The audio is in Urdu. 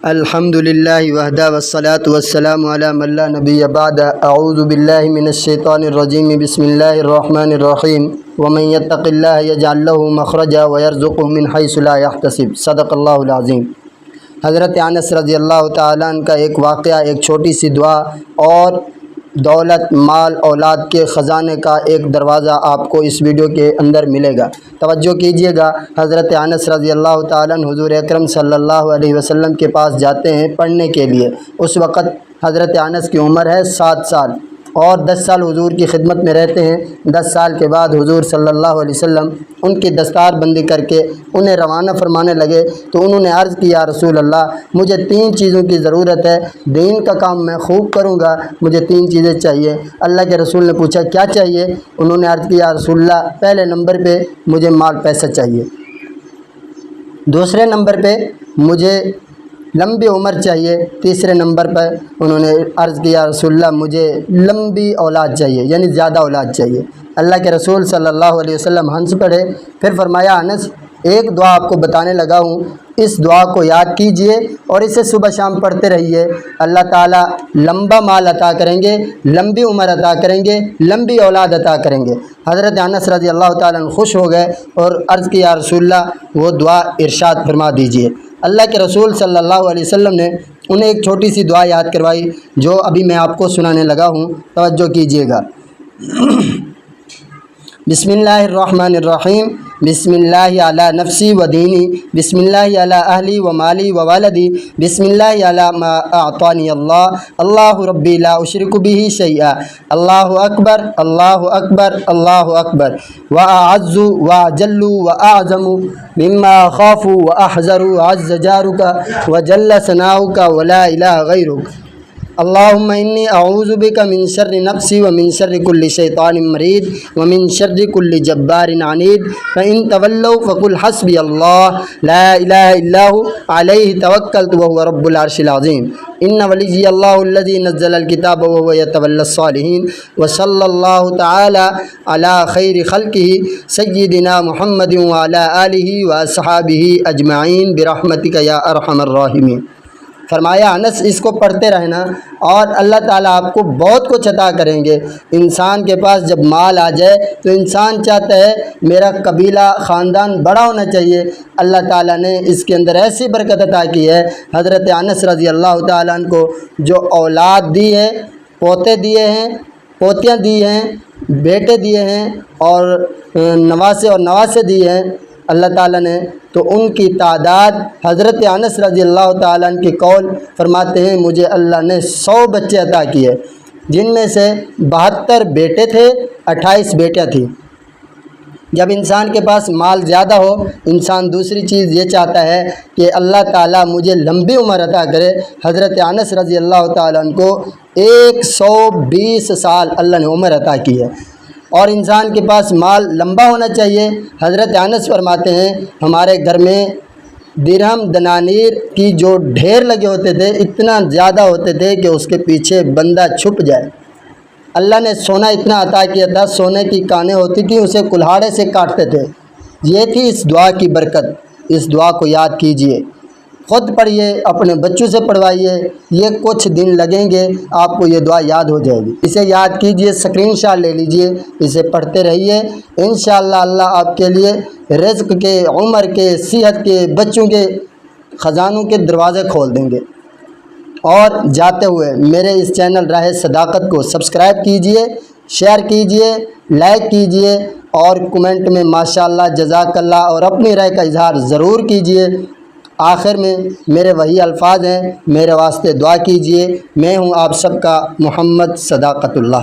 الحمدللہ وحدہ والصلاة والسلام علی من لا نبی بعد اعوذ باللہ من الشیطان الرجیم بسم اللہ الرحمن الرحیم ومن یتق اللہ یجعل له مخرجا ویرزقه من حیث لا یحتسب صدق اللہ العظیم۔ حضرت انس رضی اللہ تعالیٰ عنہ کا ایک واقعہ، ایک چھوٹی سی دعا اور دولت، مال، اولاد کے خزانے کا ایک دروازہ آپ کو اس ویڈیو کے اندر ملے گا۔ توجہ کیجئے گا۔ حضرت انس رضی اللہ تعالیٰ عنہ حضور اکرم صلی اللہ علیہ وسلم کے پاس جاتے ہیں پڑھنے کے لیے۔ اس وقت حضرت انس کی عمر ہے 7 سال اور 10 سال حضور کی خدمت میں رہتے ہیں۔ 10 سال کے بعد حضور صلی اللہ علیہ وسلم ان کی دستار بندی کر کے انہیں روانہ فرمانے لگے تو انہوں نے عرض کیا، رسول اللہ مجھے 3 چیزوں کی ضرورت ہے، دین کا کام میں خوب کروں گا، مجھے 3 چیزیں چاہیے۔ اللہ کے رسول نے پوچھا کیا چاہیے؟ انہوں نے عرض کیا، رسول اللہ پہلے نمبر پہ مجھے مال پیسہ چاہیے، دوسرے نمبر پہ مجھے لمبی عمر چاہیے، تیسرے نمبر پر انہوں نے عرض کیا، رسول اللہ مجھے لمبی اولاد چاہیے، یعنی زیادہ اولاد چاہیے۔ اللہ کے رسول صلی اللہ علیہ وسلم ہنس پڑے، پھر فرمایا، انس ایک دعا آپ کو بتانے لگا ہوں، اس دعا کو یاد کیجئے اور اسے صبح شام پڑھتے رہیے، اللہ تعالیٰ لمبا مال عطا کریں گے، لمبی عمر عطا کریں گے، لمبی اولاد عطا کریں گے۔ حضرت انس رضی اللہ تعالیٰ عنہ خوش ہو گئے اور عرض کیا، رسول اللہ وہ دعا ارشاد فرما دیجئے۔ اللہ کے رسول صلی اللہ علیہ وسلم نے انہیں ایک چھوٹی سی دعا یاد کروائی جو ابھی میں آپ کو سنانے لگا ہوں، توجہ کیجئے گا۔ بسم اللہ الرحمن الرحیم، بسم اللہ علی نفسی و دینی، بسم اللہ علی اہلی و مالی و والدی، بسم اللہ علی ما اعطانی اللہ، اللہ ربی لا اشرک بہ شیئا، اللہ اکبر اللہ اکبر اللہ اکبر، واعز واجل واعظم مما اخاف واحذر، عز جارک وجل ثناؤک ولا الہ غیرک، اللہم انی اعوذ بک من شر نفسی ومن شر کل شیطان مرید ومن شر کل جبار عنید، فإن تولوا فقل حسبی اللہ لا الہ الا هو علیہ توکلت وهو رب العرش العظیم، ان ولی اللہ الذی نزل الکتاب وهو یتولی الصالحین، وصلی اللہ تعالی علی خیر خلقہ سیدنا محمد وعلی آلہ واصحابہ اجمعین برحمتک یا ارحم الراحمین۔ فرمایا، انس اس کو پڑھتے رہنا اور اللہ تعالیٰ آپ کو بہت کچھ عطا کریں گے۔ انسان کے پاس جب مال آ جائے تو انسان چاہتا ہے میرا قبیلہ، خاندان بڑا ہونا چاہیے۔ اللہ تعالیٰ نے اس کے اندر ایسی برکت عطا کی ہے۔ حضرت انس رضی اللہ تعالیٰ عنہ کو جو اولاد دی ہے، پوتے دیے ہیں، پوتیاں دی ہیں، بیٹے دیے ہیں اور نواسے اور نواسے دیے ہیں اللہ تعالیٰ نے، تو ان کی تعداد حضرت انس رضی اللہ تعالیٰ عنہ کی قول فرماتے ہیں مجھے اللہ نے 100 بچے عطا کیے، جن میں سے 72 بیٹے تھے، 28 بیٹیاں تھیں۔ جب انسان کے پاس مال زیادہ ہو، انسان دوسری چیز یہ چاہتا ہے کہ اللہ تعالیٰ مجھے لمبی عمر عطا کرے۔ حضرت انس رضی اللہ تعالیٰ عنہ کو 120 سال اللہ نے عمر عطا کی ہے، اور انسان کے پاس مال لمبا ہونا چاہیے۔ حضرت انس فرماتے ہیں ہمارے گھر میں درہم دنانیر کی جو ڈھیر لگے ہوتے تھے، اتنا زیادہ ہوتے تھے کہ اس کے پیچھے بندہ چھپ جائے۔ اللہ نے سونا اتنا عطا کیا تھا، سونے کی کانیں ہوتی تھیں، اسے کلہاڑے سے کاٹتے تھے۔ یہ تھی اس دعا کی برکت۔ اس دعا کو یاد کیجئے، خود پڑھیے، اپنے بچوں سے پڑھوائیے، یہ کچھ دن لگیں گے آپ کو یہ دعا یاد ہو جائے گی۔ اسے یاد کیجئے، اسکرین شاٹ لے لیجئے، اسے پڑھتے رہیے، انشاءاللہ اللہ آپ کے لیے رزق کے، عمر کے، صحت کے، بچوں کے خزانوں کے دروازے کھول دیں گے۔ اور جاتے ہوئے میرے اس چینل راہ صداقت کو سبسکرائب کیجئے، شیئر کیجئے، لائک کیجئے اور کمنٹ میں ماشاءاللہ، جزاک اللہ اور اپنی رائے کا اظہار ضرور کیجئے۔ آخر میں میرے وہی الفاظ ہیں، میرے واسطے دعا کیجئے۔ میں ہوں آپ سب کا محمد صداقت اللہ۔